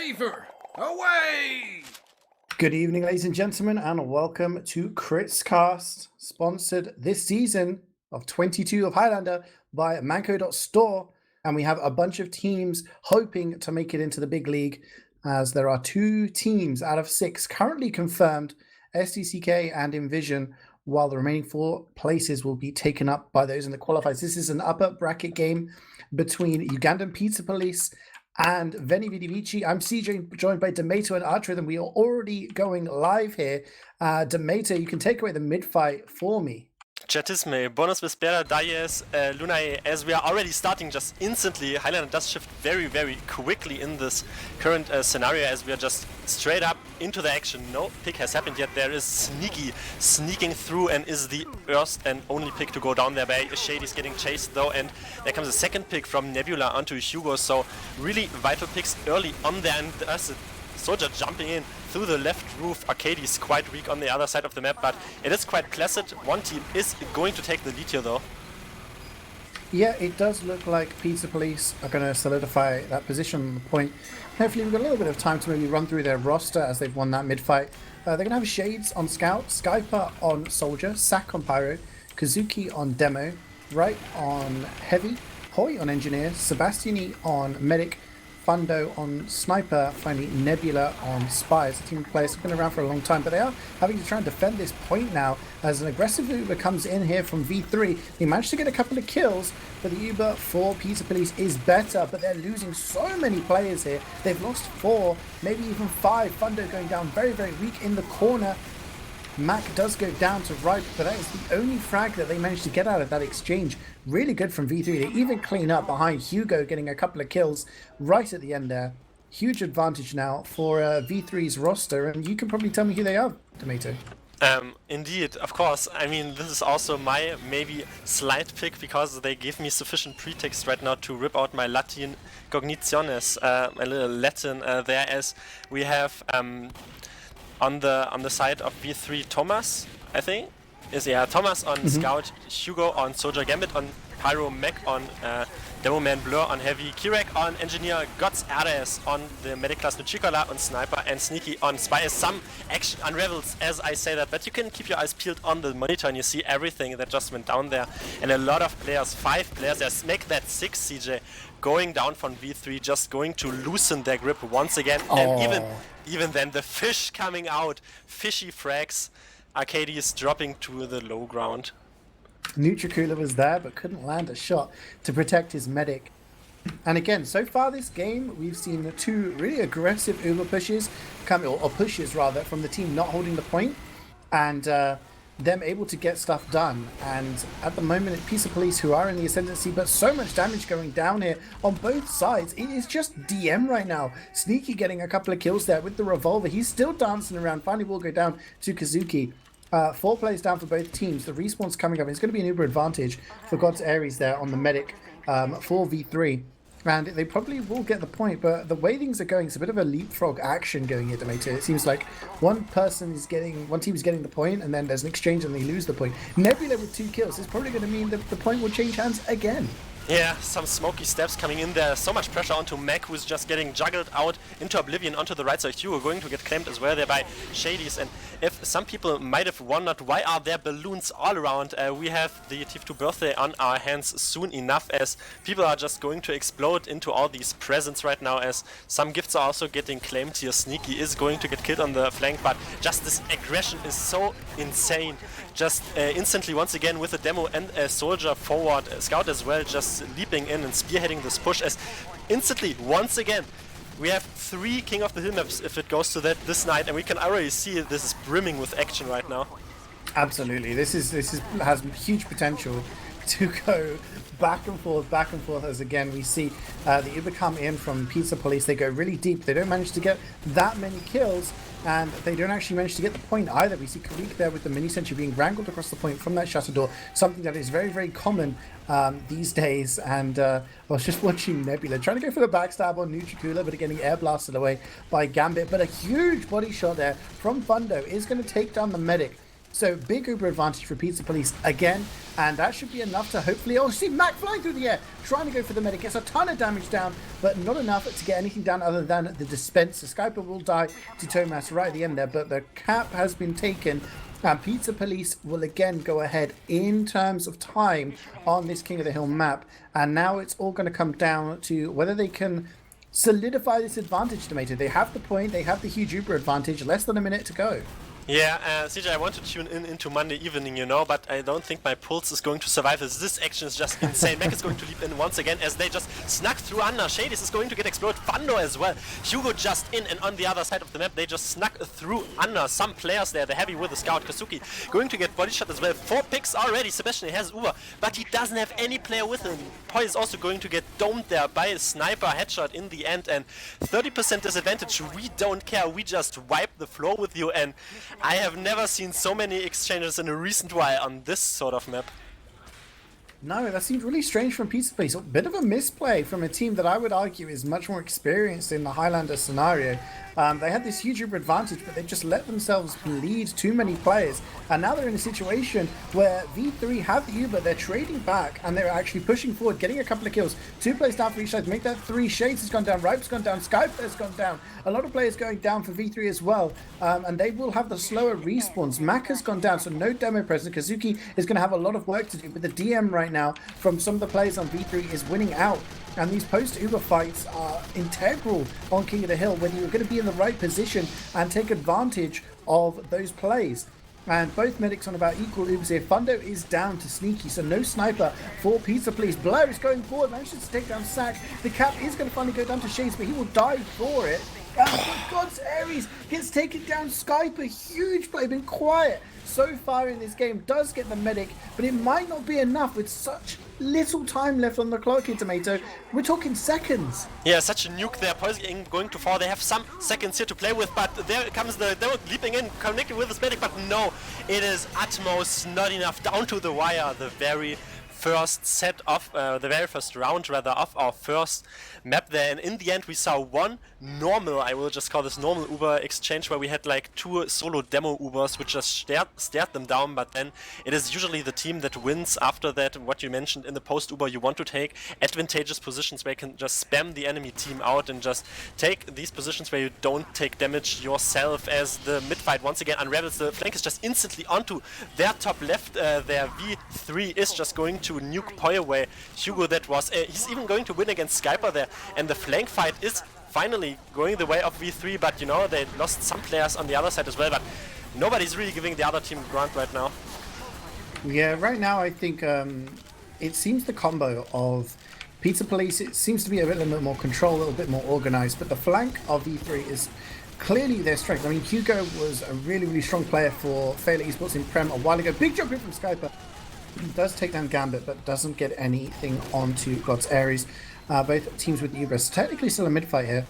Fever, away! Good evening, ladies and gentlemen, and welcome to Critscast, sponsored this season of 22 of Highlander by Manco.store. And we have a bunch of teams hoping to make it into the big league, as there are 2 teams out of 6 currently confirmed, SDCK and Envision, while the remaining 4 places will be taken up by those in the qualifiers. This is an upper bracket game between Ugandan Pizza Police and Veni Vidi Vici. I'm CeeJaey, joined by Domaytoe and ArchRhythm. We are already going live here. Domaytoe, you can take away the mid-fight for me. Chatisme, bonus Vespera, Dies, Lunae, as we are already starting just instantly. Highlander does shift very, very quickly in this current scenario, as we are just straight up into the action. No pick has happened yet. There is Sneaky sneaking through and is the first and only pick to go down there by Shady's getting chased though, and there comes a second pick from Nebula onto Hugo, so really vital picks early on there, and there's a soldier jumping in through the left roof. Arcade is quite weak on the other side of the map, but it is quite placid. One team is going to take the lead here though. Yeah, it does look like Pizza Police are going to solidify that position on the point. Hopefully we've got a little bit of time to maybe run through their roster as they've won that mid-fight. They're going to have Shades on Scout, Skyper on Soldier, Sack on Pyro, Kazuki on Demo, Right on Heavy, Hoy on Engineer, Sebastiani on Medic, Fundo on Sniper, finally Nebula on Spies. The team of players have been around for a long time, but they are having to try and defend this point now as an aggressive Uber comes in here from V3. They managed to get a couple of kills, but the Uber for Pizza Police is better, but they're losing so many players here. They've lost 4, maybe even 5. Fundo going down very, very weak in the corner. Mac does go down to right, but that is the only frag that they managed to get out of that exchange. Really good from V3. They even clean up behind Hugo, getting a couple of kills right at the end there. Huge advantage now for V3's roster, and you can probably tell me who they are, Domaytoe. Indeed, of course. I mean, this is also my maybe slight pick, because they give me sufficient pretext right now to rip out my Latin cognitiones, a little Latin there, as we have on the side of V3 Thomas, I think. Thomas on Scout, Hugo on Soldier Gambit, on Pyro Mech, on Demo Man Blur, on Heavy Kirek, on Engineer Gods Ares, on the Medic class Nuchikola, on Sniper, and Sneaky on Spy. As some action unravels as I say that, but you can keep your eyes peeled on the monitor and you see everything that just went down there. And a lot of players, 5 players, there's make that 6 CeeJaey, going down from V3, just going to loosen their grip once again. And even then, the fish coming out, fishy frags. Arcade is dropping to the low ground. Nutricooler was there, but couldn't land a shot to protect his medic. And again, so far this game, we've seen 2 really aggressive Uber pushes come, or pushes rather, from the team not holding the point, and them able to get stuff done. And at the moment, it's Pizza Police who are in the ascendancy, but so much damage going down here on both sides. It is just DM right now. Sneaky getting a couple of kills there with the revolver. He's still dancing around. Finally will go down to Kazuki. 4 players down for both teams. The respawn's coming up. It's going to be an Uber advantage for God's Ares there on the medic for V3. And they probably will get the point, but the way things are going, it's a bit of a leapfrog action going here, Domaytoe. It seems like one team is getting the point, and then there's an exchange and they lose the point. Nebula with 2 kills is probably going to mean that the point will change hands again. Yeah, some smoky steps coming in there. So much pressure onto Mac, who's just getting juggled out into oblivion onto the right side. Hugo going to get claimed as well there by Shadys. And if some people might have wondered why are there balloons all around, we have the TF2 birthday on our hands soon enough, as people are just going to explode into all these presents right now, as some gifts are also getting claimed here. Sneaky is going to get killed on the flank, but just this aggression is so insane. Just instantly once again with a Demo and a Soldier forward, Scout as well, just leaping in and spearheading this push, as instantly once again we have 3 King of the Hill maps if it goes to that this night, and we can already see this is brimming with action right now. Absolutely, this has huge potential to go back and forth, as again we see the Uber come in from Pizza Police. They go really deep. They don't manage to get that many kills, and they don't actually manage to get the point either. We see Karik there with the mini sentry being wrangled across the point from that shutter door, something that is very, very common these days. And I was just watching Nebula trying to go for the backstab on Nutricooler, but getting air blasted away by Gambit. But a huge body shot there from Fundo is going to take down the medic. So big Uber advantage for Pizza Police again, and that should be enough to hopefully... Oh, see Mac flying through the air, trying to go for the medic, gets a ton of damage down, but not enough to get anything down other than the dispenser. Skyper will die to Thomas right at the end there, but the cap has been taken, and Pizza Police will again go ahead in terms of time on this King of the Hill map, and now it's all going to come down to whether they can solidify this advantage, Domaytoe. They have the point, they have the huge Uber advantage, less than a minute to go. Yeah, CeeJaey, I want to tune in into Monday evening, you know, but I don't think my pulse is going to survive this. This action is just insane. Mac is going to leap in once again as they just snuck through under. Shady's is going to get exploded. Fando as well. Hugo just in, and on the other side of the map, they just snuck through under. Some players there, the heavy with the scout. Kazuki going to get body shot as well. 4 picks already. Sebastian has Uber, but he doesn't have any player with him. Poi is also going to get domed there by a sniper headshot in the end, and 30% disadvantage. We don't care. We just wipe the floor with you, and I have never seen so many exchanges in a recent while on this sort of map. No, that seemed really strange from Pizza Police. A bit of a misplay from a team that I would argue is much more experienced in the Highlander scenario. They had this huge Uber advantage, but they just let themselves bleed too many players. And now they're in a situation where V3 have the Uber, they're trading back, and they're actually pushing forward, getting a couple of kills. 2 players down for each side, make that 3. Shades has gone down, Ripe's gone down, Skype has gone down. A lot of players going down for V3 as well. And they will have the slower respawns. Mac has gone down, so no demo present. Kazuki is going to have a lot of work to do, but the DM right now from some of the players on V3 is winning out. And these post-Uber fights are integral on King of the Hill, whether you're going to be in the right position and take advantage of those plays. And both medics on about equal Ubers here. Fundo is down to Sneaky, so no sniper for Pizza Police. Blur is going forward, manages to take down Sack. The cap is going to finally go down to Shades, but he will die for it. Oh, God's Aries gets taken down. Skype, a huge play, been quiet so far in this game, does get the medic, but it might not be enough with such little time left on the clock here, Domaytoe. We're talking seconds. Yeah, such a nuke there. Poison going to fall. They have some seconds here to play with, but there comes the demo leaping in, connecting with his medic, but no, it is utmost not enough. Down to the wire, the very first set of the very first round rather of our first map there, and in the end we saw one normal, I will just call this normal Uber exchange, where we had like 2 solo demo Ubers which just stared them down, but then it is usually the team that wins after that. What you mentioned in the post Uber, you want to take advantageous positions where you can just spam the enemy team out and just take these positions where you don't take damage yourself. As the mid fight once again unravels, the flank is just instantly onto their top left. Their V3 is just going to nuke Poi away. Hugo, that was he's even going to win against Skyper there, and the flank fight is finally going the way of V3, but you know, they lost some players on the other side as well, but nobody's really giving the other team a grunt right now. Yeah, right now I think it seems the combo of Pizza Police, it seems to be a little bit more control, a little bit more organized, but the flank of V3 is clearly their strength. I mean, Hugo was a really, really strong player for Failure Esports in Prem a while ago. Big jump in from Skyper. He does take down Gambit, but doesn't get anything onto God's Aries. Both teams with the Ubers. Technically still a mid-fight here.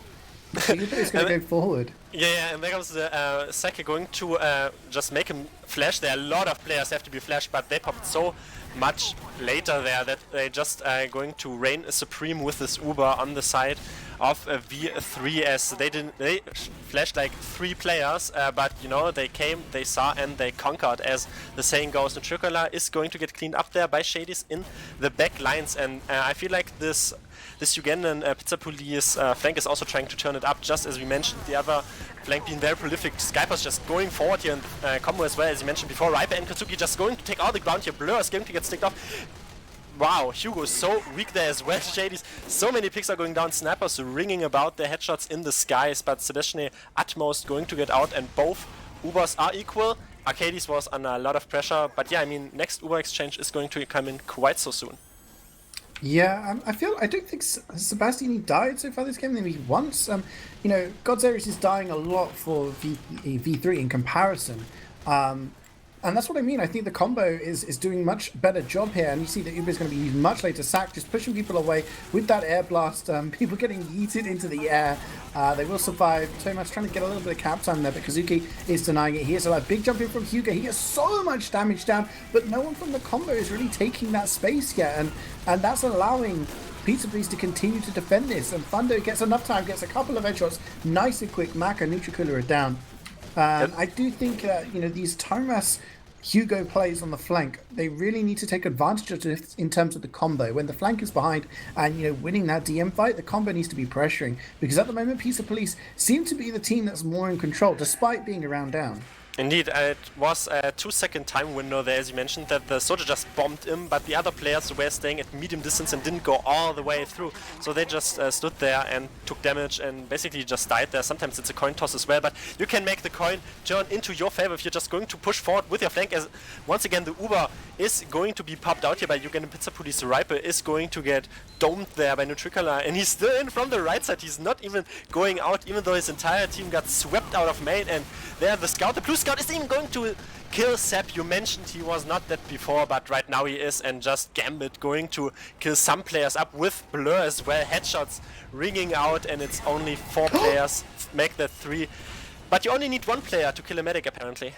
Uber is going to go forward. Yeah, and there comes the Seke going to just make him flash. There are a lot of players have to be flashed, but they popped so much later there that they just going to reign supreme with this Uber on the side of V3, as they flashed like 3 players, but you know, they came, they saw, and they conquered, as the saying goes. Nutricola is going to get cleaned up there by Shadys in the back lines, and I feel like this Ugandan Pizza Police flank is also trying to turn it up, just as we mentioned, the other flank being very prolific. Skyper's just going forward here in the combo as well, as you mentioned before. Riper and Katsuki just going to take all the ground here. Blur is going to get sticked off. Wow, Hugo is so weak there as well. Shady's, so many picks are going down. Snappers ringing about their headshots in the skies, but Sebastian utmost going to get out, and both Ubers are equal. Arcades was under a lot of pressure, but yeah, I mean, next Uber exchange is going to come in quite so soon. Yeah, I don't think Sebastian died so far this game, maybe once. You know, God's Aries is dying a lot for V3 in comparison. And that's what I mean. I think the combo is doing much better job here, and you see that Uber is going to be used much later. Sack just pushing people away with that air blast. People getting yeeted into the air. They will survive. Thomas trying to get a little bit of cap time there, but Kazuki is denying it. He is alive. Big jump in from Hugo. He gets so much damage down, but no one from the combo is really taking that space yet, and that's allowing Pizza Police to continue to defend this. And Thunder gets enough time, gets a couple of headshots, nice and quick. Mac and Nutricooler are down. I do think you know, these Thomas Hugo plays on the flank, they really need to take advantage of this in terms of the combo. When the flank is behind and, you know, winning that DM fight, the combo needs to be pressuring. Because at the moment, Pizza Police seem to be the team that's more in control, despite being around down. Indeed, it was a 2-second time window there, as you mentioned, that the soldier just bombed him, but the other players were staying at medium distance and didn't go all the way through. So they just stood there and took damage and basically just died there. Sometimes it's a coin toss as well, but you can make the coin turn into your favor if you're just going to push forward with your flank. As once again, the Uber is going to be popped out here by Ugandan Pizza Police. Riper is going to get domed there by Nutricolor, and he's still in from the right side. He's not even going out, even though his entire team got swept out of main. And there the scout, the blue scout, is even going to kill Sepp. You mentioned he was not that before, but right now he is, and just Gambit going to kill some players up with Blur as well. Headshots ringing out, and it's only 4 players make that 3. But you only need 1 player to kill a medic apparently.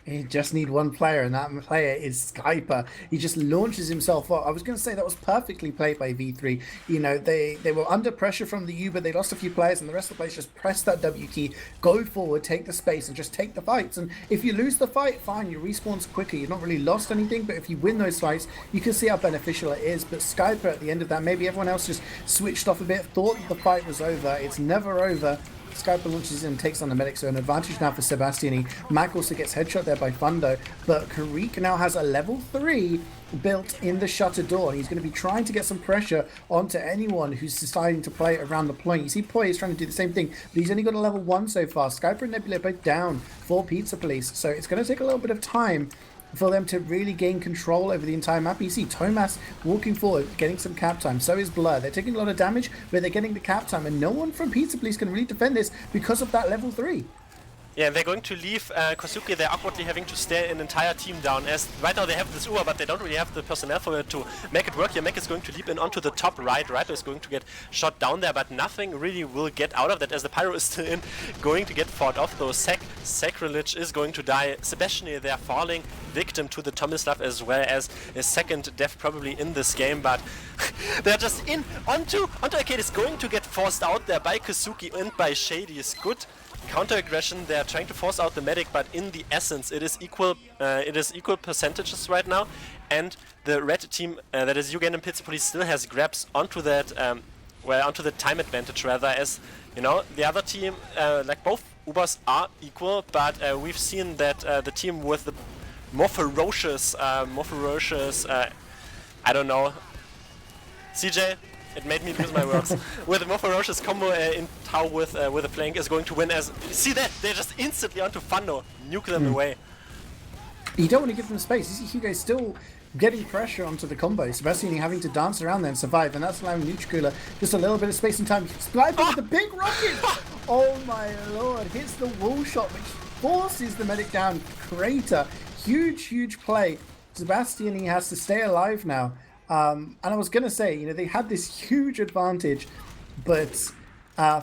You just need 1 player, and that player is Skyper. He just launches himself up. I was going to say that was perfectly played by V3. You know, they were under pressure from the Uber. They lost a few players, and the rest of the players just press that W key, go forward, take the space, and just take the fights. And if you lose the fight, fine, you respawn quicker. You've not really lost anything, but if you win those fights, you can see how beneficial it is. But Skyper, at the end of that, maybe everyone else just switched off a bit, thought the fight was over. It's never over. Skyper launches in and takes on the medic, so an advantage now for Sebastiani. Mac also gets headshot there by Fundo, but Karik now has a level 3 built in the shutter door, and he's going to be trying to get some pressure onto anyone who's deciding to play around the point. You see Poi is trying to do the same thing, but he's only got a level 1 so far. Skyper and Nebula both down for Pizza Police, so it's going to take a little bit of time for them to really gain control over the entire map. You see Thomas walking forward, getting some cap time. So is Blur. They're taking a lot of damage, but they're getting the cap time, and no one from Pizza Police can really defend this because of that level 3. Yeah, they're going to leave Kosuke. They're awkwardly having to stare an entire team down, as right now they have this Uber, but they don't really have the personnel for it to make it work here. Mek is going to leap in onto the top right. Riper is going to get shot down there, but nothing really will get out of that, as the Pyro is still in, going to get fought off though. Sacrilege is going to die. Sebastian, they're falling victim to the Tomislav, as well as a second death probably in this game, but they're just in onto Arcade is going to get forced out there by Kosuke and by Shady. Is good counter aggression. They're trying to force out the medic, but in the essence it is equal percentages right now, and the red team, that is Ugandan Pizza Police, still has grabs onto that onto the time advantage, rather, as you know, the other team, like both Ubers are equal, but we've seen that the team with the more ferocious I don't know, CeeJaey, it made me lose my words. With a more ferocious combo in Tau with a flank is going to win. As see that they're just instantly onto Fundo, nuke them away. You don't want to give them space. You see Hugo still getting pressure onto the combo. Sebastian having to dance around there and survive, and that's allowing Nutricooler just a little bit of space and time. Spliving with the big rocket! Oh my lord, hits the wall shot, which forces the medic down. Crater. Huge play. Sebastian, he has to stay alive now. And I was going to say, you know, they had this huge advantage, but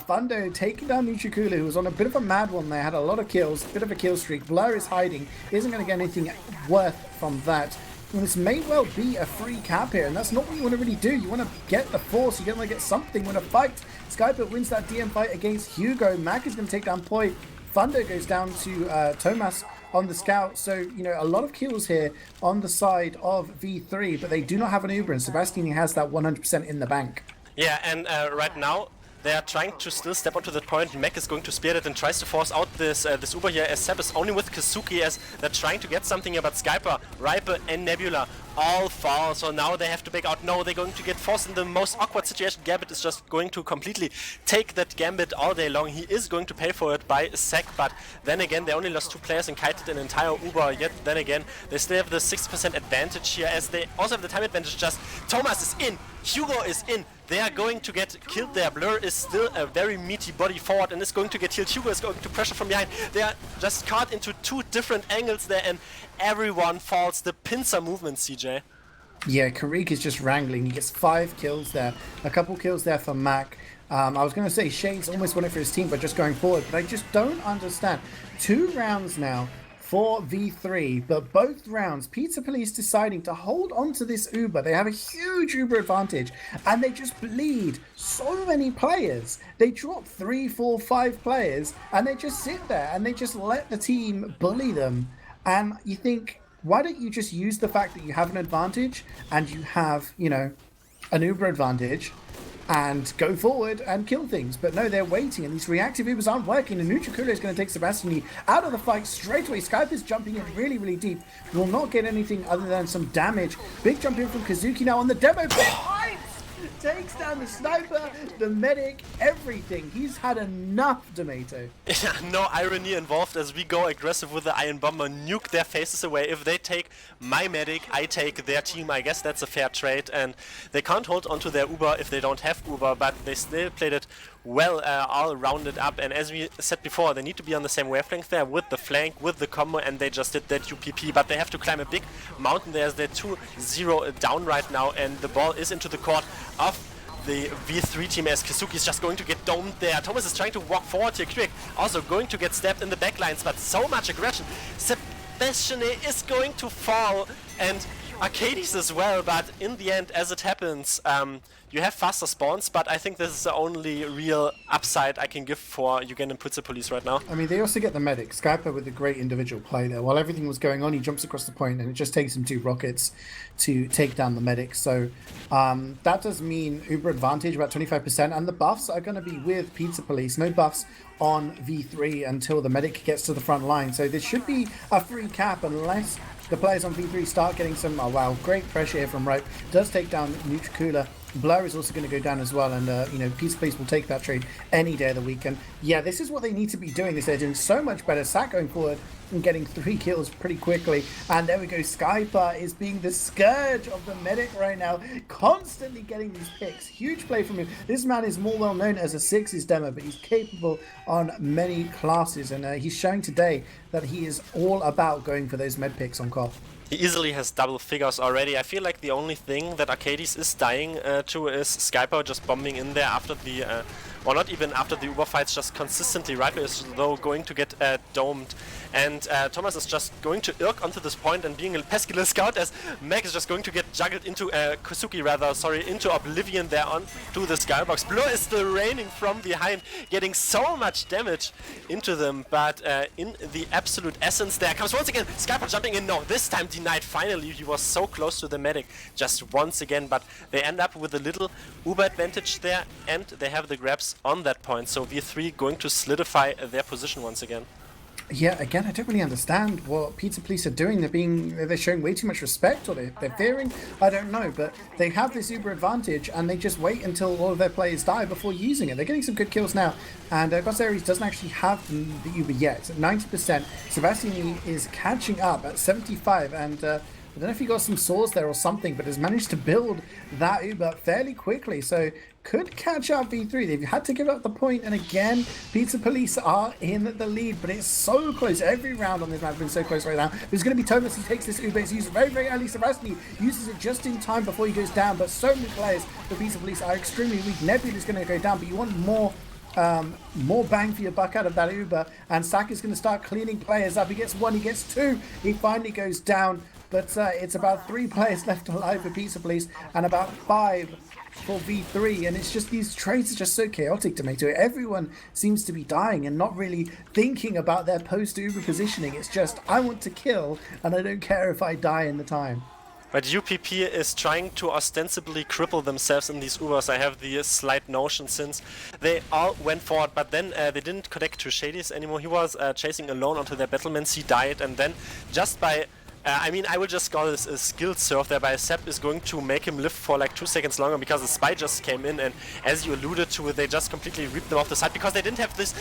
Fundo taking down Nutricooler, who was on a bit of a mad one there, had a lot of kills, bit of a kill streak. Blur is hiding, isn't going to get anything worth from that. And this may well be a free cap here, and that's not what you want to really do. You want to get the force, you want to get something, when a fight. Skyper wins that DM fight against Hugo. Mac is going to take down Poi. Fundo goes down to Thomas on the scout. So, you know, a lot of kills here on the side of V3, but they do not have an Uber, and Sebastian has that 100% in the bank. Yeah, and right now they are trying to still step onto that point. Mek is going to spear it and tries to force out this Uber here, as Seb is only with Kosuke, as they're trying to get something here, but Skyper, Riper and Nebula all fall, so now they have to back out. No, they're going to get forced in the most awkward situation. Gambit is just going to completely take that Gambit all day long. He is going to pay for it by a sec, but then again, they only lost 2 players and kited an entire Uber. Yet then again, they still have the 60% advantage here, as they also have the time advantage. Just Thomas is in, Hugo is in. They are going to get killed there. Blur is still a very meaty body forward and is going to get killed. Hugo is going to pressure from behind. They are just caught into 2 different angles there, and everyone falls. The pincer movement, CeeJaey. Yeah, Karik is just wrangling. He gets 5 kills there. A couple kills there for Mac. I was going to say Shane's almost won it for his team by just going forward, but I just don't understand. 2 rounds now for V3, but both rounds, Pizza Police deciding to hold on to this Uber. They have a huge Uber advantage, and they just bleed so many players. They drop 3, 4, 5 players, and they just sit there, and they just let the team bully them. And you think, why don't you just use the fact that you have an advantage and you have, you know, an Uber advantage and go forward and kill things? But no, they're waiting, and these reactive Ubers aren't working, and Nutricula is going to take Sebastian out of the fight straight away. Skype is jumping in really, really deep. Will not get anything other than some damage. Big jump in from Kazuki now on the demo. Takes down the sniper, the medic, everything. He's had enough, Domaytoe. Yeah, no irony involved as we go aggressive with the Iron Bomber, nuke their faces away. If they take my medic, I take their team. I guess that's a fair trade, and they can't hold onto their Uber if they don't have Uber, but they still played it well, all rounded up. And as we said before, they need to be on the same wavelength there with the flank, with the combo, and they just did that UPP, but they have to climb a big mountain there as they're 2-0 down right now, and the ball is into the court of the V3 team as Kazuki is just going to get domed there. Thomas is trying to walk forward here quick, also going to get stabbed in the backlines, but so much aggression. Sebastian is going to fall, and Arcades as well, but in the end, as it happens, you have faster spawns, but I think this is the only real upside I can give for Ugandan Putzer Police right now. I mean, they also get the medic. Skyper with a great individual play there. While everything was going on, he jumps across the point, and it just takes him 2 rockets to take down the medic. So that does mean Uber advantage, about 25%, and the buffs are going to be with Pizza Police. No buffs on V3 until the medic gets to the front line. So this should be a free cap unless the players on V3 start getting some, oh wow, great pressure here from Rope. Does take down Nutricula. Blur is also going to go down as well, and you know, Pizza Police will take that trade any day of the week. And yeah, this is what they need to be doing. They're doing so much better. Sack going forward and getting 3 kills pretty quickly. And there we go. Skyper is being the scourge of the medic right now, constantly getting these picks. Huge play from him. This man is more well known as a 6's demo, but he's capable on many classes, and he's showing today that he is all about going for those med picks on call. He easily has double figures already. I feel like the only thing that Arcades is dying to is Skyper just bombing in there after the, or not even after the Uber fights, just consistently right as though going to get domed. And Thomas is just going to irk onto this point and being a pesky little scout as Meg is just going to get juggled into, Kazuki rather, sorry, into oblivion there on to the skybox. Blur is still raining from behind, getting so much damage into them, but in the absolute essence there comes once again Skyper jumping in. No, this time denied. Finally, he was so close to the medic just once again, but they end up with a little Uber advantage there, and they have the grabs on that point. So V3 going to solidify their position once again. Yeah, again, I don't really understand what Pizza Police are doing. They're showing way too much respect, or they're fearing. I don't know, but they have this Uber advantage, and they just wait until all of their players die before using it. They're getting some good kills now, and Gosseries doesn't actually have the Uber yet. It's at 90%. Sebastian is catching up at 75, and I don't know if he got some swords there or something, but has managed to build that Uber fairly quickly. So could catch up V3. They've had to give up the point, and again, Pizza Police are in the lead, but it's so close. Every round on this map has been so close right now. There's going to be Thomas who takes this Uber. It's used very, very early. Sebastian uses it just in time before he goes down, but so many players for Pizza Police are extremely weak. Nebula is going to go down, but you want more bang for your buck out of that Uber, and Saka's going to start cleaning players up. He gets 1, he gets 2, he finally goes down, but it's about 3 players left alive for Pizza Police and about 5 for V3, and it's just these trades are just so chaotic, Domaytoe. Everyone seems to be dying and not really thinking about their post-Uber positioning. It's just, I want to kill, and I don't care if I die in the time. But UPP is trying to ostensibly cripple themselves in these Ubers. I have the slight notion since they all went forward, but then they didn't connect to Shadys anymore. He was chasing alone onto their battlements. He died, and then just by I mean, I will just call this a skill serve there by Sepp is going to make him live for like 2 seconds longer because the spy just came in, and as you alluded to, they just completely ripped them off the side because they didn't have this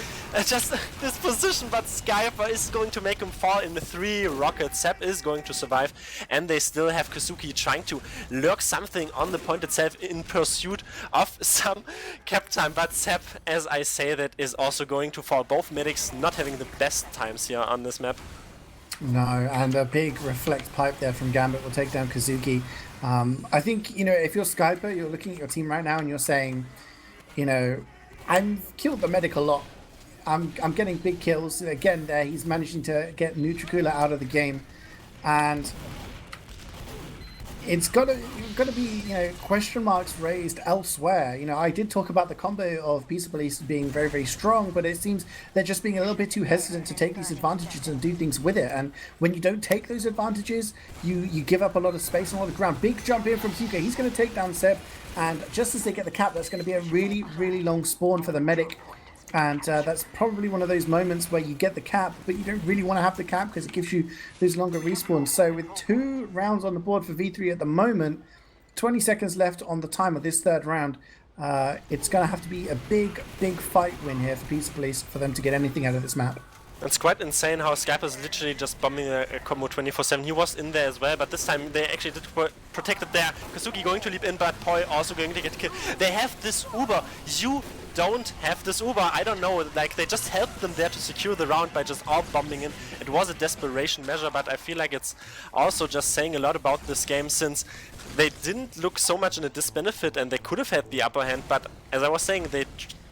just this position, but Skyper is going to make him fall in the 3 rockets. Sepp is going to survive, and they still have Kazuki trying to lurk something on the point itself in pursuit of some cap time, but Sepp, as I say that, is also going to fall. Both medics not having the best times here on this map. No, and a big reflect pipe there from Gambit will take down Kazuki. I think, you know, if you're Skyper, you're looking at your team right now and you're saying, you know, I've killed the medic a lot. I'm getting big kills. Again, there he's managing to get Nutricula out of the game. And it's got to be, you know, question marks raised elsewhere. You know, I did talk about the combo of Pizza Police being very, very strong, but it seems they're just being a little bit too hesitant to take these advantages and do things with it. And when you don't take those advantages, you give up a lot of space and a lot of ground. Big jump in from CeeJaey. He's going to take down Seb, and just as they get the cap, that's going to be a really, really long spawn for the medic. And that's probably one of those moments where you get the cap, but you don't really want to have the cap because it gives you those longer respawns. So with 2 rounds on the board for V3 at the moment, 20 seconds left on the time of this 3rd round, it's going to have to be a big, big fight win here for Pizza Police for them to get anything out of this map. It's quite insane how Skype is literally just bombing a combo 24/7. He was in there as well, but this time they actually did protect it there. Kazuki going to leap in, but Poi also going to get killed. They have this Uber. You don't have this Uber. I don't know, like they just helped them there to secure the round by just all bombing in. It was a desperation measure, but I feel like it's also just saying a lot about this game, since they didn't look so much in a disbenefit and they could have had the upper hand, but as I was saying, they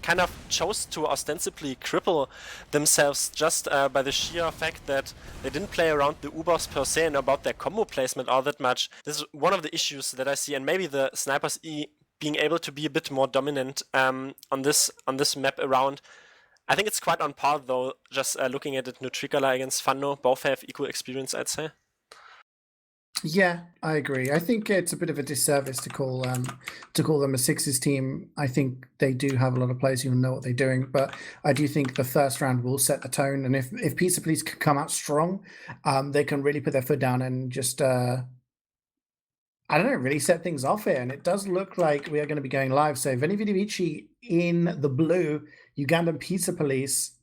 kind of chose to ostensibly cripple themselves just by the sheer fact that they didn't play around the Ubers per se and about their combo placement all that much. This is one of the issues that I see, and maybe the snipers being able to be a bit more dominant on this map around. I think it's quite on par though, just looking at it, Nutricala against Fando, both have equal experience, I'd say. Yeah, I agree. I think it's a bit of a disservice to call them a sixes team. I think they do have a lot of players who know what they're doing, but I do think the first round will set the tone. And if Pizza Police can come out strong, they can really put their foot down and just I don't know, really set things off here. And it does look like we are going to be going live. So Veni Vidi Vici in the blue, Ugandan Pizza Police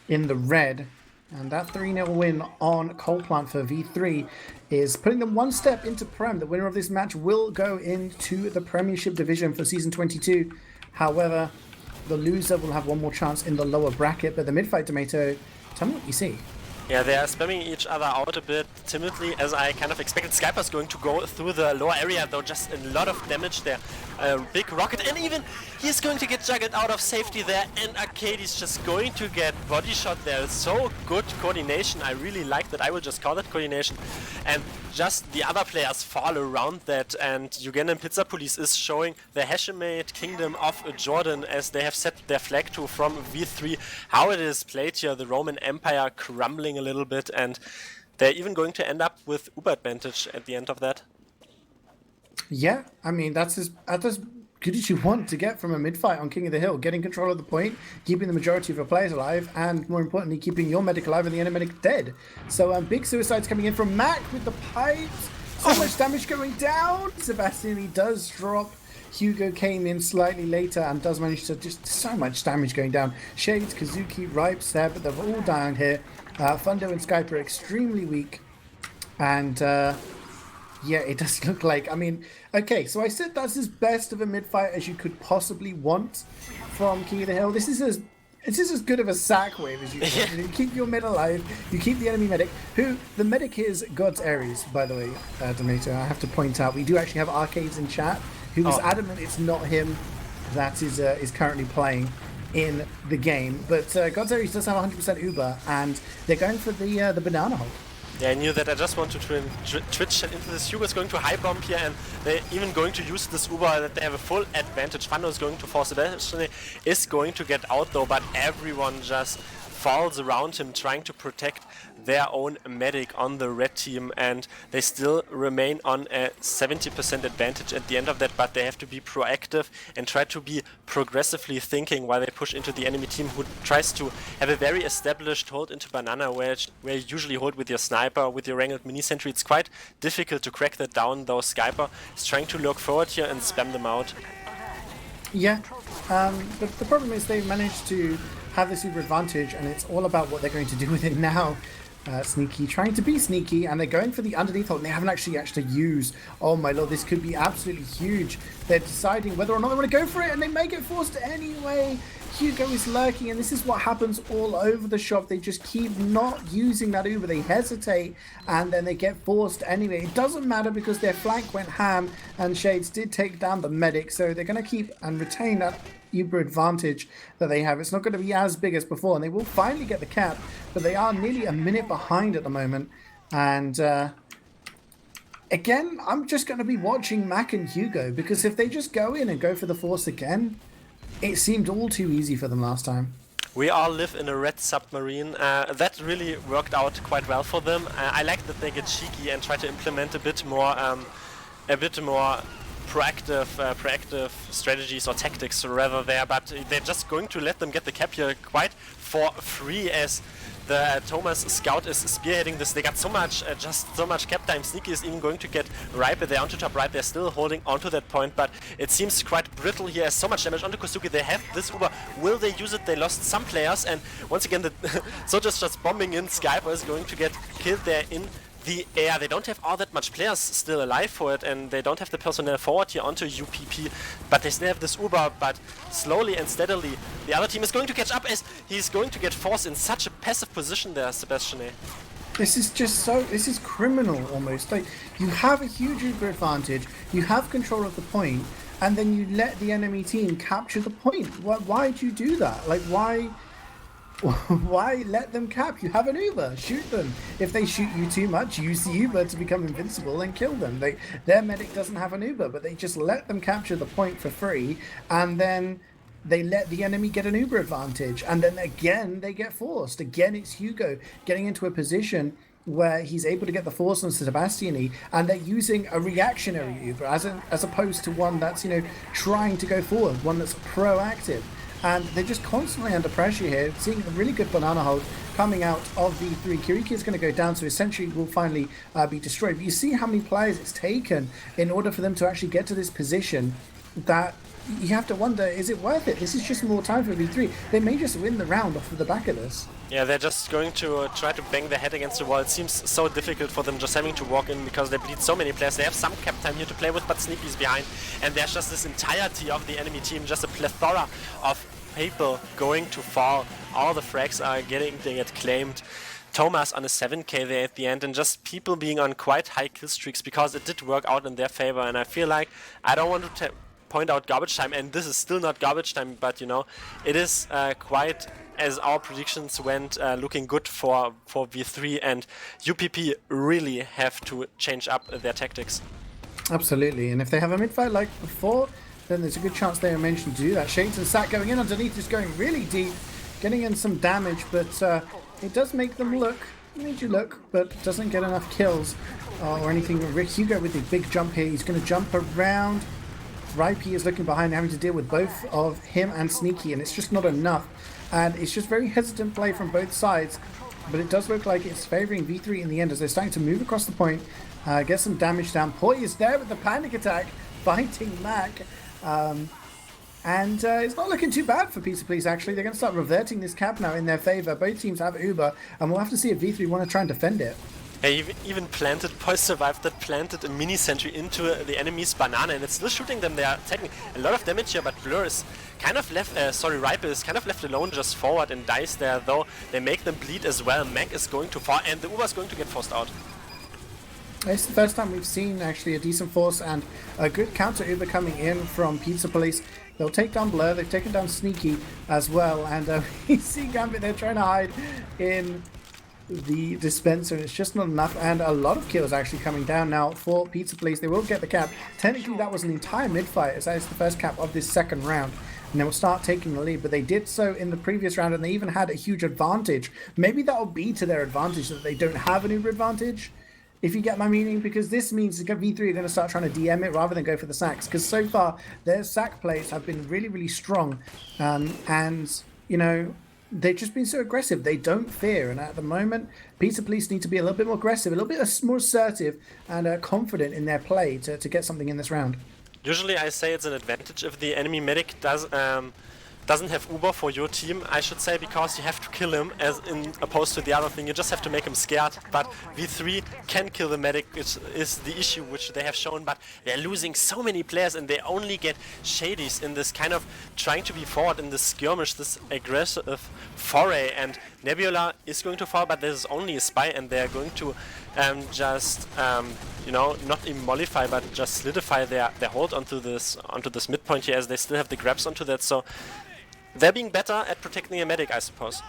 in the red. And that 3-0 win on Coal Plant for V3 is putting them one step into Prem. The winner of this match will go into the Premiership division for Season 22. However, the loser will have one more chance in the lower bracket. But the mid-fight, Domaytoe, tell me what you see. Yeah, they are spamming each other out a bit timidly, as I kind of expected. Skyper's going to go through the lower area, though just a lot of damage there. Big rocket, and even he's going to get juggled out of safety there, and Arcadie's just going to get body shot there. So good coordination. I really like that. I will just call that coordination. And just the other players fall around that, and Ugandan Pizza Police is showing the Hashemite Kingdom of Jordan, as they have set their flag to from V3, how it is played here, the Roman Empire crumbling a little bit, and they're even going to end up with Uber advantage at the end of that. Yeah, I mean, that's as good as you want to get from a mid-fight on King of the Hill, getting control of the point, keeping the majority of your players alive, and more importantly, keeping your medic alive and the enemy medic dead. So big suicides coming in from Mac with the pipes. So much damage going down. Sebastian does drop. Hugo came in slightly later and does manage to just so much damage going down. Shades, Kazuki, Ripe, Seb, they're all down here. Fundo and Skype are extremely weak. And yeah, it does look like, I mean, okay, so I said that's as best of a mid-fight as you could possibly want from King of the Hill. This is as good of a sack wave as you can. You keep your mid alive, you keep the enemy medic, who, the medic is God's Ares, by the way, Domaytoe. I have to point out, we do actually have Arcades in chat, who is adamant it's not him that is currently playing in the game. But God's Ares does have 100% Uber, and they're going for the banana hold. Yeah, I knew that. I just want to twitch into this. Hugo is going to high bomb here, and they're even going to use this Uber that they have a full advantage. Fando is going to force it. Is going to get out though, but everyone just falls around him trying to protect their own medic on the red team, and they still remain on a 70% advantage at the end of that, but they have to be proactive and try to be progressively thinking while they push into the enemy team, who tries to have a very established hold into banana, where you usually hold with your sniper, with your wrangled mini sentry. It's quite difficult to crack that down, though Skyper is trying to look forward here and spam them out. Yeah, but the problem is they've managed to have this Uber advantage, and it's all about what they're going to do with it now. Sneaky trying to be sneaky, and they're going for the underneath hold, and they haven't actually used. Oh my lord, this could be absolutely huge. They're deciding whether or not they want to go for it, and they may get forced anyway. Hugo is lurking, and this is what happens all over the shop. They just keep not using that Uber. They hesitate, and then they get forced anyway. It doesn't matter because their flank went ham, and Shades did take down the medic, so they're going to keep and retain that Uber advantage that they have. It's not going to be as big as before, and they will finally get the cap, but they are nearly a minute behind at the moment, and again, I'm just going to be watching Mac and Hugo, because if they just go in and go for the Force again, it seemed all too easy for them last time. We all live in a red submarine. That really worked out quite well for them. I like that they get cheeky and try to implement a bit more proactive strategies or tactics rather there, but they're just going to let them get the cap here quite for free, as the Thomas scout is spearheading this. They got so much, just so much cap time. Sneaky is even going to get ripe. They're onto top right. They're still holding onto that point, but it seems quite brittle here. So much damage onto Kosuke. They have this Uber. Will they use it? They lost some players, and once again, the soldiers just bombing in. Skyper is going to get killed there in the air. They don't have all that much players still alive for it, and they don't have the personnel forward here onto UPP, but they still have this Uber. But slowly and steadily the other team is going to catch up, as he's going to get forced in such a passive position there, Sebastian. This is just so, this is criminal almost. Like, you have a huge Uber advantage, you have control of the point, and then you let the enemy team capture the point. Why do you do that? Like, why let them cap? You have an Uber, shoot them. If they shoot you too much, use the Uber to become invincible and kill them. Their medic doesn't have an Uber, but they just let them capture the point for free, and then they let the enemy get an Uber advantage, and then again they get forced. Again, it's Hugo getting into a position where he's able to get the force on Sebastiani, and they're using a reactionary Uber as opposed to one that's, you know, trying to go forward, one that's proactive. And they're just constantly under pressure here, seeing a really good banana hold coming out of V3. Kiriki is going to go down, so essentially will finally be destroyed. But you see how many players it's taken in order for them to actually get to this position, that you have to wonder, is it worth it? This is just more time for V3. They may just win the round off of the back of this. Yeah, they're just going to try to bang their head against the wall. It seems so difficult for them just having to walk in, because they bleed so many players. They have some cap time here to play with, but Sneaky's behind, and there's just this entirety of the enemy team, just a plethora of people going to fall. All the frags are they get claimed. Thomas on a 7k there at the end, and just people being on quite high kill streaks, because it did work out in their favor. And I feel like, I don't want to point out garbage time, and this is still not garbage time, but you know, it is quite, as our predictions went, looking good for V3, and UPP really have to change up their tactics. Absolutely, and if they have a mid-fight like before, then there's a good chance they are mentioned to do that. Shades and Sack going in underneath, is going really deep, getting in some damage, but it does make them look, made you look, but doesn't get enough kills or anything. Hugo with the big jump here, he's going to jump around. Ripey is looking behind, having to deal with both of him and Sneaky, and it's just not enough. And it's just very hesitant play from both sides, but it does look like it's favouring V3 in the end, as they're starting to move across the point, get some damage down. Poi is there with the panic attack, fighting Mac. And it's not looking too bad for Pizza Police, actually. They're going to start reverting this cap now in their favour. Both teams have Uber, and we'll have to see if V3 want to try and defend it. He even planted, Poi survived that, planted a mini sentry into the enemy's banana, and it's still shooting them. They are taking a lot of damage here, but Blur is kind of left, Ripe is kind of left alone just forward and dies there, though they make them bleed as well. Mac is going to fall, and the Uber is going to get forced out. It's the first time we've seen actually a decent force and a good counter Uber coming in from Pizza Police. They'll take down Blur, they've taken down Sneaky as well, and we see Gambit, they're trying to hide in the dispenser, and it's just not enough, and a lot of kills actually coming down now for Pizza Police. They will get the cap. Technically that was an entire mid-fight, as that is the first cap of this second round, and they will start taking the lead, but they did so in the previous round, and they even had a huge advantage. Maybe that will be to their advantage that they don't have an Uber advantage, if you get my meaning, because this means V3 are going to start trying to DM it rather than go for the sacks, because so far their sack plays have been really, really strong, and, you know, they've just been so aggressive. They don't fear, and at the moment, Pizza Police need to be a little bit more aggressive, a little bit more assertive, and confident in their play to get something in this round. Usually I say it's an advantage if the enemy medic doesn't have Uber for your team, I should say, because you have to kill him, as in opposed to the other thing. You just have to make him scared, but V3 can kill the medic, which is the issue which they have shown, but they're losing so many players, and they only get Shadies in this kind of trying to be forward in this skirmish, this aggressive foray, and Nebula is going to fall, but this is only a spy, and they're going to you know, not immolify, but just solidify their hold onto this midpoint here, as they still have the grabs onto that, so they're being better at protecting a medic, I suppose.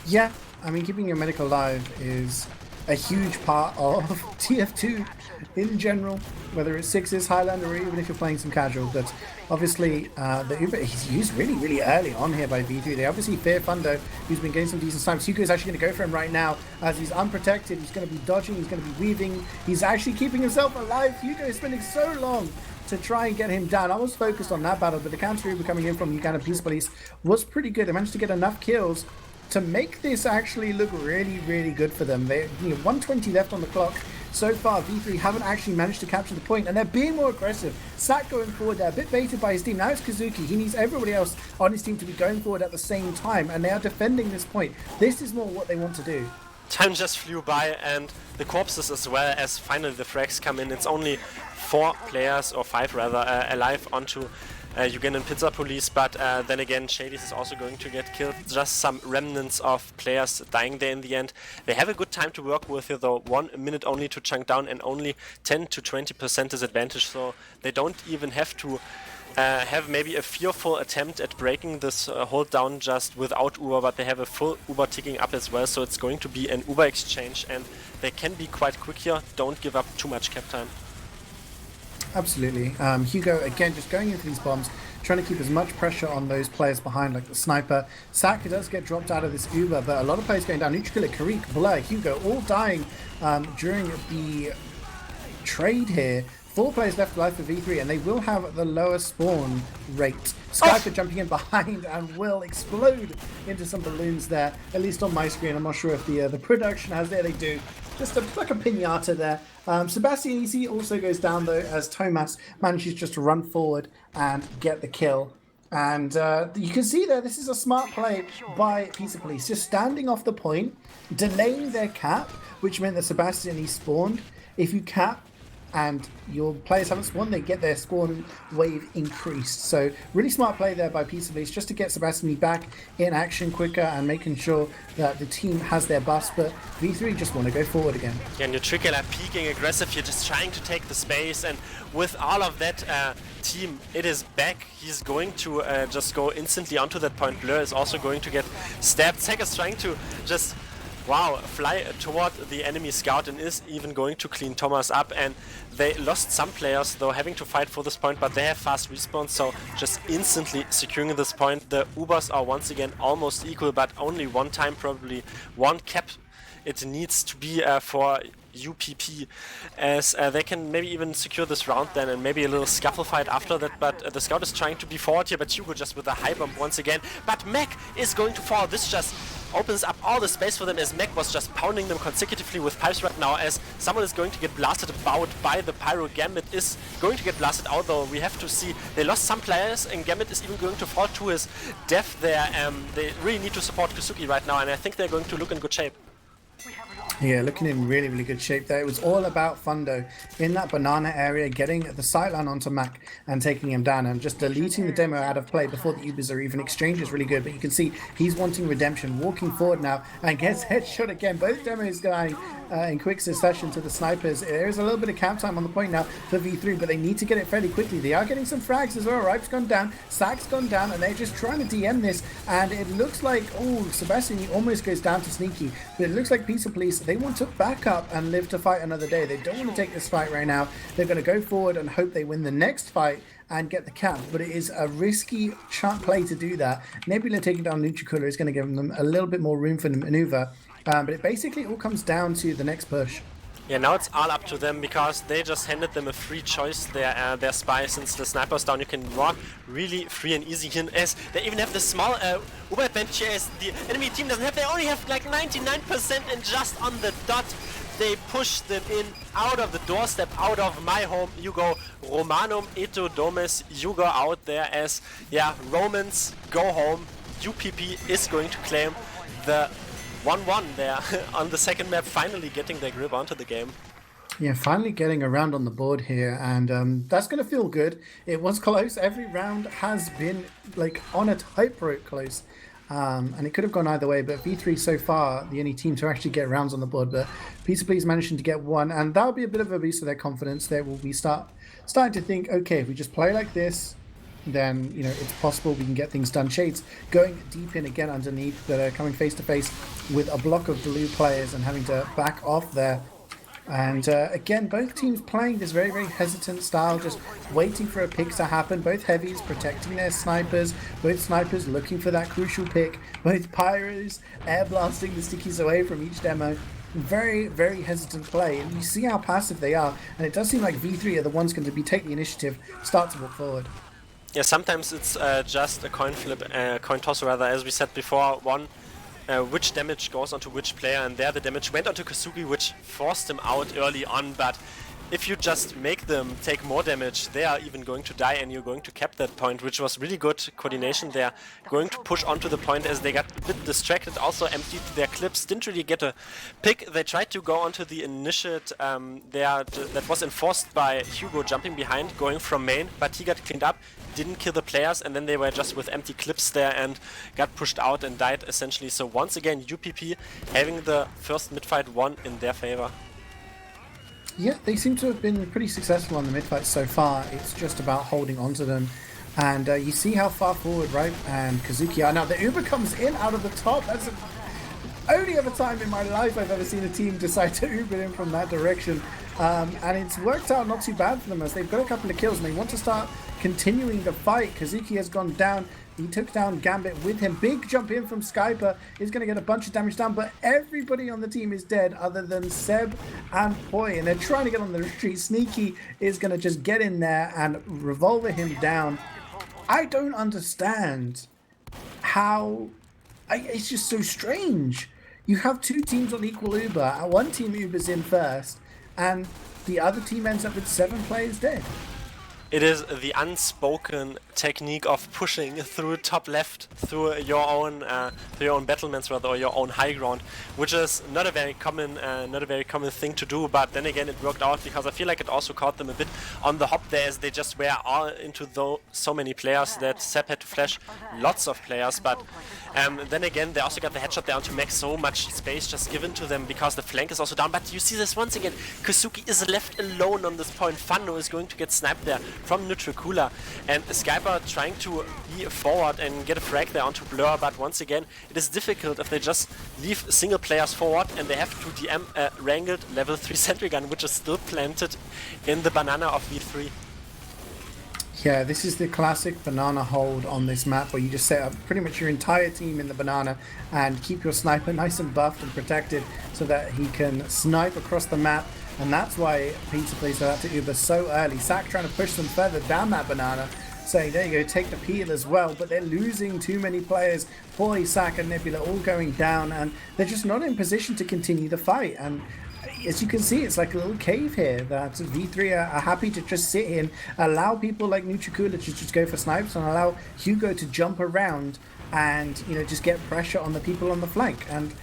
Yeah, I mean, keeping your medic alive is a huge part of TF2 in general, whether it's sixes, Highlander, or even if you're playing some casual. But obviously, the Uber, he's used really early on here by V3. They obviously fear Fundo, who's been getting some decent snipes. Hugo is actually going to go for him right now as he's unprotected. He's going to be dodging, he's going to be weaving. He's actually keeping himself alive. Hugo is spending so long to try and get him down. I was focused on that battle, but the counter Uber coming in from Ugandan Peace Police was pretty good. They managed to get enough kills to make this actually look really good for them. They 120 left on the clock. So far, V3 haven't actually managed to capture the point, and they're being more aggressive. Sack going forward there, a bit baited by his team. Now it's Kazuki. He needs everybody else on his team to be going forward at the same time, and they are defending this point. This is more what they want to do. Time just flew by, and the corpses as well, as finally the frags come in. It's only 4 players, or 5 rather, alive onto Ugandan Pizza Police, but then again, Shadys is also going to get killed. Just some remnants of players dying there in the end. They have a good time to work with here though, 1 minute only to chunk down and only 10 to 20% disadvantage, so they don't even have to have maybe a fearful attempt at breaking this hold down just without Uber, but they have a full Uber ticking up as well, so it's going to be an Uber exchange and they can be quite quick here. Don't give up too much cap time. Absolutely. Hugo, again, just going into these bombs, trying to keep as much pressure on those players behind, like the sniper. Sack does get dropped out of this Uber, but a lot of players going down. Nutrikiller, Karik, Blur, Hugo, all dying during the trade here. 4 players left alive for V3, and they will have the lowest spawn rate. Skyper jumping in behind and will explode into some balloons there, at least on my screen. I'm not sure if the production has there. They do. Just like a pinata there. Sebastian Easy also goes down though, as Thomas manages just to run forward and get the kill. And you can see there, this is a smart play by Pizza Police, just standing off the point, delaying their cap, which meant that Sebastian East spawned. If you cap and your players haven't spawned, they get their spawn wave increased. So really smart play there by Pizza Police, just to get Sebastian back in action quicker and making sure that the team has their buffs, but V3 just want to go forward again. Yeah, Nutrikiller peeking aggressive here, just trying to take the space, and with all of that team, it is back. He's going to just go instantly onto that point. Blur is also going to get stabbed. Sek is trying to just fly toward the enemy scout and is even going to clean Thomas up, and they lost some players though having to fight for this point, but they have fast respawns, so just instantly securing this point. The Ubers are once again almost equal, but only one time, probably 1 cap it needs to be for UPP, as they can maybe even secure this round then, and maybe a little scuffle fight after that, but the scout is trying to be forward here, but Hugo just with a high bomb once again, but Mac is going to fall. This just opens up all the space for them, as Mac was just pounding them consecutively with pipes right now, as someone is going to get blasted about by the Pyro. Gambit is going to get blasted out though. We have to see, they lost some players and Gambit is even going to fall to his death there. They really need to support Kusuki right now, and I think they're going to look in good shape. Yeah, looking in really good shape there. It was all about Fundo in that banana area, getting the sightline onto Mac and taking him down, and just deleting the demo out of play before the Ubers are even exchanged is really good. But you can see he's wanting redemption, walking forward now, and gets headshot again. Both demos going in quick succession to the snipers. There is a little bit of cap time on the point now for V3, but they need to get it fairly quickly. They are getting some frags as well. Ripe's gone down, Sack's gone down, and they're just trying to DM this, and it looks like, oh, Sebastian almost goes down to Sneaky, but it looks like Pizza Police, they want to back up and live to fight another day. They don't want to take this fight right now. They're going to go forward and hope they win the next fight and get the cap, but it is a risky play to do that. Nebula taking down Nutrikiller is going to give them a little bit more room for the maneuver, but it basically all comes down to the next push. Yeah, now it's all up to them, because they just handed them a free choice, their spy. Since the sniper's down, you can walk really free and easy here, as they even have the small Uber advantage here, as the enemy team doesn't have. They only have like 99%, and just on the dot they push them in out of the doorstep, out of my home. You go Romanum, Eto, Domes, you go out there, as yeah, Romans go home. UPP is going to claim the 1-1 there on the second map, finally getting their grip onto the game. Yeah, finally getting around on the board here, and that's going to feel good. It was close. Every round has been like on a tightrope close, and it could have gone either way, but V3 so far, the only team to actually get rounds on the board, but Pizza Police managing to get one, and that'll be a bit of a boost of their confidence. They will be starting to think, okay, if we just play like this, then it's possible we can get things done. Shades going deep in again underneath, that are coming face to face with a block of blue players and having to back off there. And again, both teams playing this very, very hesitant style, just waiting for a pick to happen. Both heavies protecting their snipers, both snipers looking for that crucial pick, both pyros air blasting the stickies away from each demo. Very, very hesitant play, and you see how passive they are, and it does seem like V3 are the ones going to take the initiative, start to walk forward. Yeah, sometimes it's just a coin flip, coin toss rather, as we said before. Which damage goes onto which player, and there the damage went onto Kazuki, which forced him out early on, but if you just make them take more damage, they are even going to die and you're going to cap that point, which was really good coordination there. Going to push onto the point as they got a bit distracted, also emptied their clips, didn't really get a pick. They tried to go onto the initiate there that was enforced by Hugo jumping behind, going from main, but he got cleaned up, didn't kill the players, and then they were just with empty clips there and got pushed out and died essentially. So once again, UPP having the first mid-fight won in their favor. Yeah, they seem to have been pretty successful on the mid-fight so far. It's just about holding on to them. And you see how far forward, right? And Kazuki are now. The Uber comes in out of the top. That's the only other time in my life I've ever seen a team decide to Uber in from that direction. And it's worked out not too bad for them, as they've got a couple of kills and they want to start continuing the fight. Kazuki has gone down. He took down Gambit with him. Big jump in from Skyper. He's going to get a bunch of damage down, but everybody on the team is dead other than Seb and Poi, and they're trying to get on the retreat. Sneaky is going to just get in there and revolver him down. I don't understand how... it's just so strange. You have two teams on equal Uber. One team Ubers in first, and the other team ends up with 7 players dead. It is the unspoken technique of pushing through top left, through your own battlements rather, or your own high ground, which is not a very common thing to do. But then again, it worked out because I feel like it also caught them a bit on the hop there, as they just were all into so many players that Seb had to flash lots of players. But then again, they also got the headshot down to make so much space just given to them because the flank is also down. But you see this once again, Kazuki is left alone on this point. Fando is going to get sniped there from Nutricula, and Skyper trying to be forward and get a frag there onto Blur, but once again it is difficult if they just leave single players forward and they have to DM a wrangled level 3 sentry gun, which is still planted in the banana of V3. Yeah, this is the classic banana hold on this map, where you just set up pretty much your entire team in the banana and keep your sniper nice and buffed and protected so that he can snipe across the map. And that's why Pizza plays out to Uber so early. Sack trying to push them further down that banana, saying, there you go, take the peel as well. But they're losing too many players. Poi, Sack and Nebula all going down, and they're just not in position to continue the fight. And as you can see, it's like a little cave here that V3 are happy to just sit in, allow people like Nutricula to just go for snipes, and allow Hugo to jump around and, just get pressure on the people on the flank. And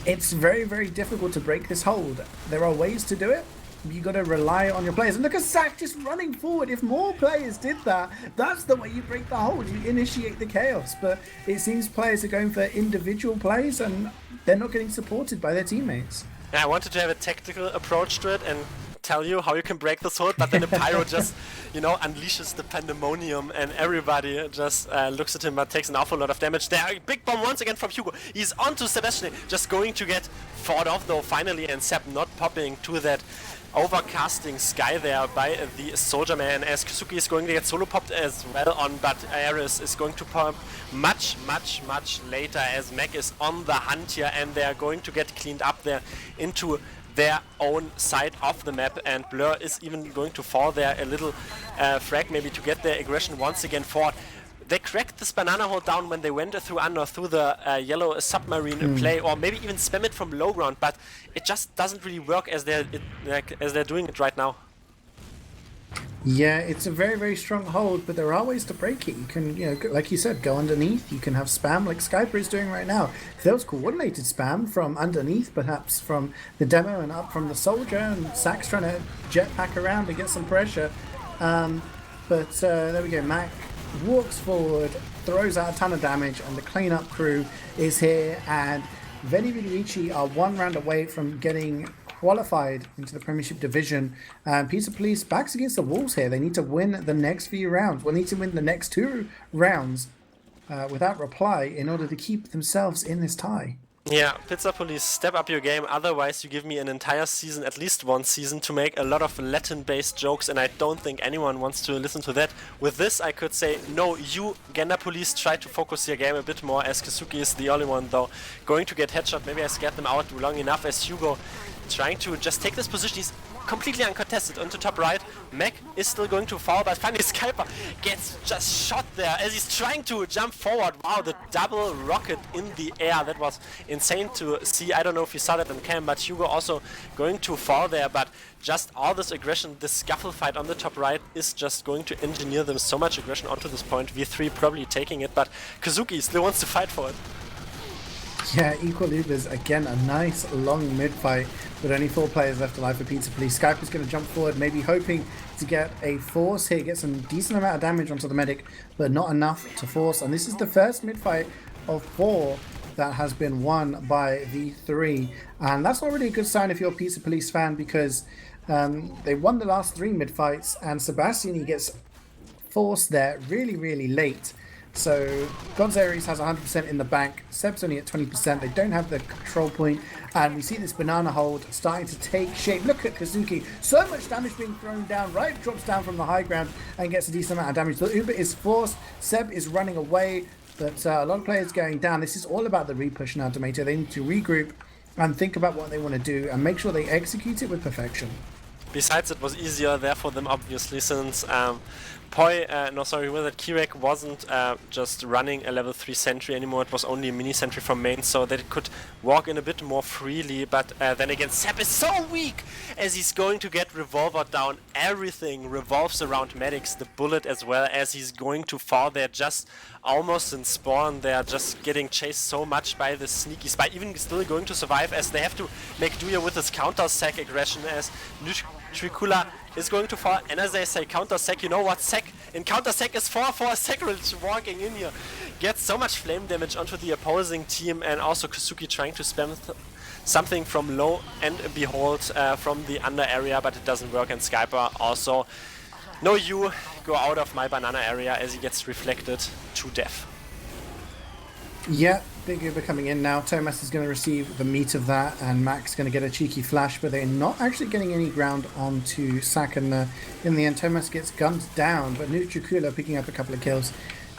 it's very, very difficult to break this hold. There are ways to do it. You got to rely on your players. And look at Sack just running forward. If more players did that, that's the way you break the hold. You initiate the chaos. But it seems players are going for individual plays and they're not getting supported by their teammates. Yeah, I wanted to have a tactical approach to it and tell you how you can break this hold, but then the Pyro just, unleashes the pandemonium and everybody just looks at him but takes an awful lot of damage. There, big bomb once again from Hugo. He's onto Sebastian, just going to get fought off though finally, and Seb not popping to that overcasting sky there by the Soldier Man, as Kazuki is going to get solo popped as well on, but Ares is going to pop much later, as Mac is on the hunt here, and they are going to get cleaned up there into their own side of the map, and Blur is even going to fall there a little frag maybe to get their aggression once again forward. They cracked this banana hold down when they went through the yellow submarine play, or maybe even spam it from low ground, but it just doesn't really work as they're doing it right now. Yeah, it's a very, very strong hold, but there are ways to break it. You can, like you said, go underneath. You can have spam like Skyper is doing right now. If there was coordinated spam from underneath, perhaps from the demo and up from the Soldier, and Sack's trying to jetpack around to get some pressure. But there we go, Mac walks forward, throws out a ton of damage, and the cleanup crew is here, and Veni Vidi Vici are one round away from getting qualified into the Premiership division. And Pizza Police backs against the walls here. They need to win the next few rounds. Well, need to win the next 2 rounds without reply in order to keep themselves in this tie. Yeah, Pizza Police, step up your game, otherwise you give me an entire season, at least 1 season, to make a lot of Latin-based jokes, and I don't think anyone wants to listen to that. With this I could say, no, you, Gender Police, try to focus your game a bit more, as Kazuki is the only one, though, going to get headshot. Maybe I scared them out long enough, as Hugo trying to just take this position. He's completely uncontested onto top right. Mac is still going to fall, but finally Skyper gets just shot there as he's trying to jump forward. Wow, the double rocket in the air. That was insane to see. I don't know if you saw that on cam, but Hugo also going to fall there. But just all this aggression, this scuffle fight on the top right is just going to engineer them so much aggression onto this point. V3 probably taking it, but Kazuki still wants to fight for it. Yeah, Equalubers, again, a nice long mid-fight with only 4 players left alive for Pizza Police. Skype is going to jump forward, maybe hoping to get a force here, get some decent amount of damage onto the medic, but not enough to force. And this is the first mid-fight of 4 that has been won by V3. And that's already a good sign if you're a Pizza Police fan, because they won the last 3 mid-fights, and Sebastian, he gets forced there really, really late. So Godzaries has 100% in the bank, Seb's only at 20%, they don't have the control point, and we see this banana hold starting to take shape. Look at Kazuki, so much damage being thrown down, right, drops down from the high ground and gets a decent amount of damage. The Uber is forced, Seb is running away, but a lot of players going down. This is all about the repush now, Domaytoe. They need to regroup and think about what they want to do and make sure they execute it with perfection. Besides, it was easier there for them, obviously, since Kirek wasn't just running a level 3 sentry anymore. It was only a mini sentry from main, so that it could walk in a bit more freely. But then again, Seb is so weak as he's going to get revolver down. Everything revolves around medics, the bullet as well, as he's going to fall there just almost in spawn. They're just getting chased so much by the sneaky spy, even still going to survive, as they have to make do with his counter-sack aggression, as Tricula is going to fall. And as they say counter-sack, you know what sack in counter-sack is for Sacrilege walking in here. Gets so much flame damage onto the opposing team, and also Kazuki trying to spam something from low and behold from the under area, but it doesn't work, and Skyper also, no, you go out of my banana area as he gets reflected to death. Yeah, big Uber coming in now. Thomas is going to receive the meat of that, and Mac's going to get a cheeky flash, but they're not actually getting any ground onto Sack, and in the end Thomas gets gunned down, but Nutricula picking up a couple of kills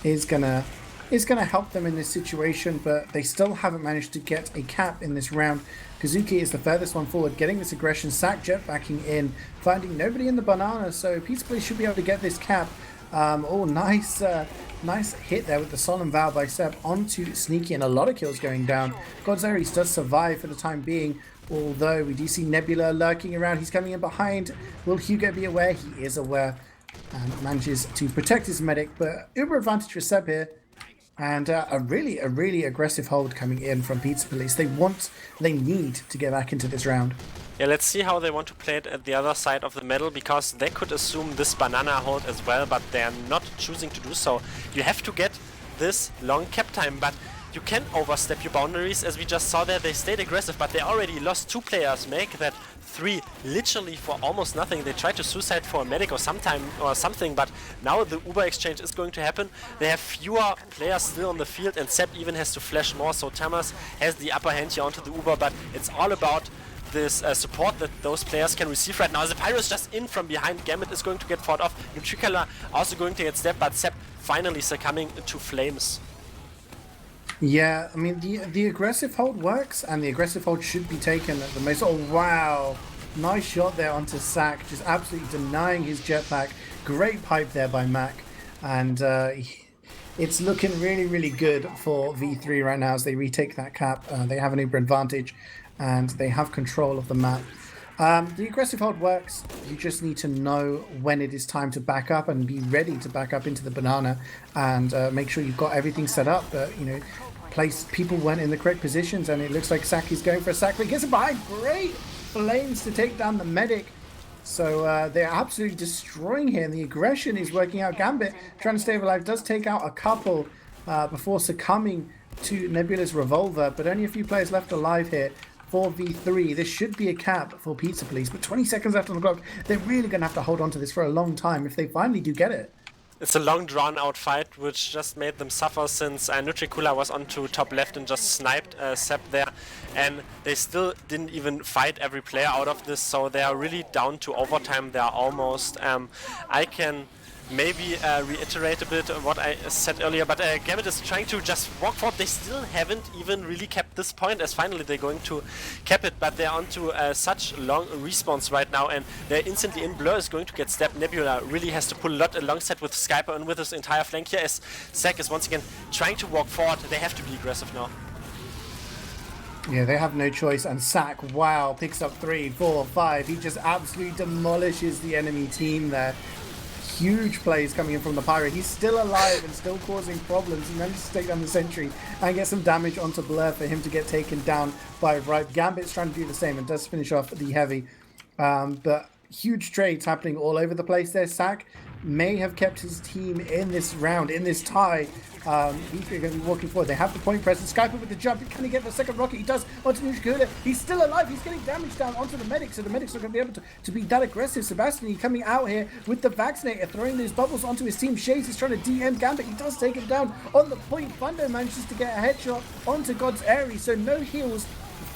is going to help them in this situation, but they still haven't managed to get a cap in this round. Kazuki is the furthest one forward, getting this aggression. Sack jet backing in, finding nobody in the banana, so Pizza Police should be able to get this cap. Oh, nice hit there with the Solemn Vow by Seb onto Sneaky, and a lot of kills going down. Godzaries does survive for the time being, although we do see Nebula lurking around. He's coming in behind. Will Hugo be aware? He is aware and manages to protect his medic, but uber advantage for Seb here. And a really aggressive hold coming in from Pizza Police. They need to get back into this round. Yeah, let's see how they want to play it at the other side of the medal, because they could assume this banana hold as well, but they're not choosing to do so. You have to get this long cap time, but you can overstep your boundaries. As we just saw there, they stayed aggressive, but they already lost 2 players, make that 3 literally for almost nothing. They tried to suicide for a medic or something, but now the Uber exchange is going to happen. They have fewer players still on the field, and Seb even has to flash more, so Tamas has the upper hand here onto the Uber, but it's all about this support that those players can receive right now. The Pyro is just in from behind. Gambit is going to get fought off. Nutricula also going to get stepped, but Seb finally succumbing to flames. Yeah, I mean, the aggressive hold works, and the aggressive hold should be taken at the most. Oh, wow. Nice shot there onto Sack, just absolutely denying his jetpack. Great pipe there by Mac. And it's looking really good for V3 right now as they retake that cap. They have an Uber advantage, and they have control of the map. The aggressive hold works. You just need to know when it is time to back up and be ready to back up into the banana, and make sure you've got everything set up. People weren't in the correct positions, and it looks like Saki's going for a sack. He gets it behind. Great flames to take down the medic. So they're absolutely destroying here, and the aggression is working out. Gambit, trying to stay alive, does take out a couple before succumbing to Nebula's revolver, but only a few players left alive here. for V3. This should be a cap for Pizza Police, but 20 seconds left on the clock. They're really going to have to hold on to this for a long time if they finally do get it. It's a long drawn-out fight, which just made them suffer since Nutricula was onto top left and just sniped Sep there. And they still didn't even fight every player out of this, so they are really down to overtime. They are almost. I can maybe reiterate a bit what I said earlier, but Gambit is trying to just walk forward. They still haven't even really kept this point, as finally they're going to cap it, but they're onto such long respawns right now, and they're instantly in. Blur is going to get stabbed. Nebula really has to pull a lot alongside with Skyper and with his entire flank here, as Zac is once again trying to walk forward. They have to be aggressive now. Yeah, they have no choice, and Sack, wow, picks up 3, 4, 5. He just absolutely demolishes the enemy team there. Huge plays coming in from the Pirate. He's still alive and still causing problems. He managed to take down the sentry and get some damage onto Blur for him to get taken down by Ripe. Gambit's trying to do the same and does finish off the heavy. But huge trades happening all over the place there. Sack may have kept his team in this round, in this tie. He's going to be walking forward. They have the point presence. Skyper with the jump. Can he get the second rocket? He does onto Nutricula. He's still alive. He's getting damage down onto the medics, so the medics are going to be able to be that aggressive. Sebastian coming out here with the vaccinator, throwing those bubbles onto his team. Shades is trying to DM Gambit. He does take him down on the point. Fundo manages to get a headshot onto God's Aerie, so no heals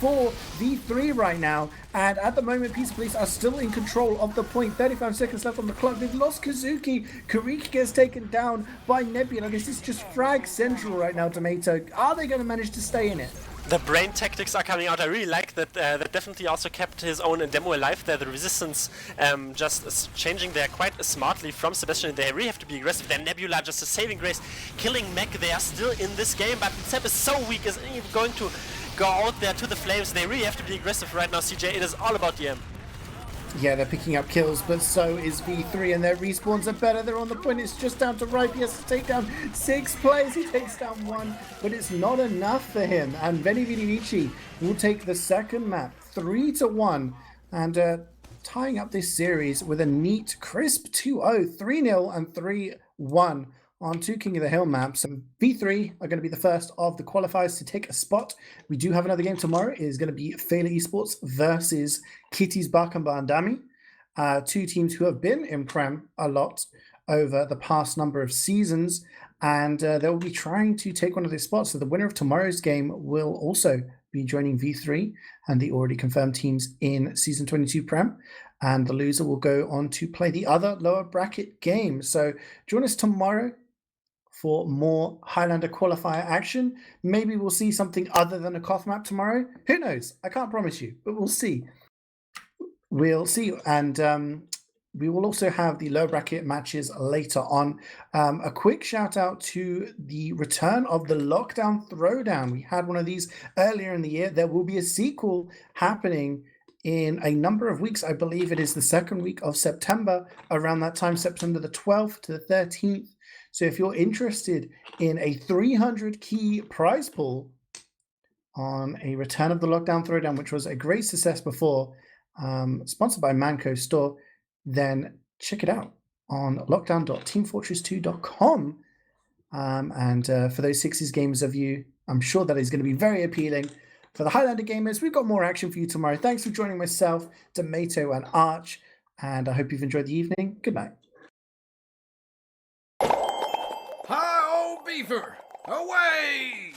for V3 right now, and at the moment Pizza Police are still in control of the point. 35 seconds left on the clock. They've lost Kazuki. Kariki gets taken down by Nebula. I guess it's just frag central right now. Domaytoe, are they going to manage to stay in it? The brain tactics are coming out. I really like that. That definitely also kept his own demo alive there. The resistance just changing there quite smartly from Sebastian. They really have to be aggressive. Then Nebula just a saving grace, killing Mech. They are still in this game, but Sep is so weak, isn't even going to go out there to the flames. They really have to be aggressive right now, CeeJaey. It is all about the M. Yeah, they're picking up kills, but so is V3, and their respawns are better. They're on the point. It's just down to Ripe. He has to take down 6 players. He takes down 1, but it's not enough for him. And Veni Vidi Vici will take the second map, 3-1, and tying up this series with a neat, crisp 2-0, 3-0 and 3-1. On 2 King of the Hill maps. V3 are going to be the first of the qualifiers to take a spot. We do have another game tomorrow. It is going to be Fela Esports versus Kitty's Bark and Bandami. 2 teams who have been in Prem a lot over the past number of seasons, and they will be trying to take one of their spots. So the winner of tomorrow's game will also be joining V3 and the already confirmed teams in Season 22 Prem. And the loser will go on to play the other lower bracket game. So join us tomorrow for more Highlander qualifier action. Maybe we'll see something other than a Koth map tomorrow. Who knows? I can't promise you, but we'll see. We'll see. And we will also have the low bracket matches later on. A quick shout out to the return of the Lockdown Throwdown. We had one of these earlier in the year. There will be a sequel happening in a number of weeks. I believe it is the second week of September, around that time, September the 12th to the 13th. So if you're interested in a 300 key prize pool on a return of the Lockdown Throwdown, which was a great success before, sponsored by Manco Store, then check it out on lockdown.teamfortress2.com. And for those Sixes gamers of you, I'm sure that is going to be very appealing. For the Highlander gamers, we've got more action for you tomorrow. Thanks for joining myself, Domaytoe, and Arch, and I hope you've enjoyed the evening. Good night. Hi, old beaver! Away!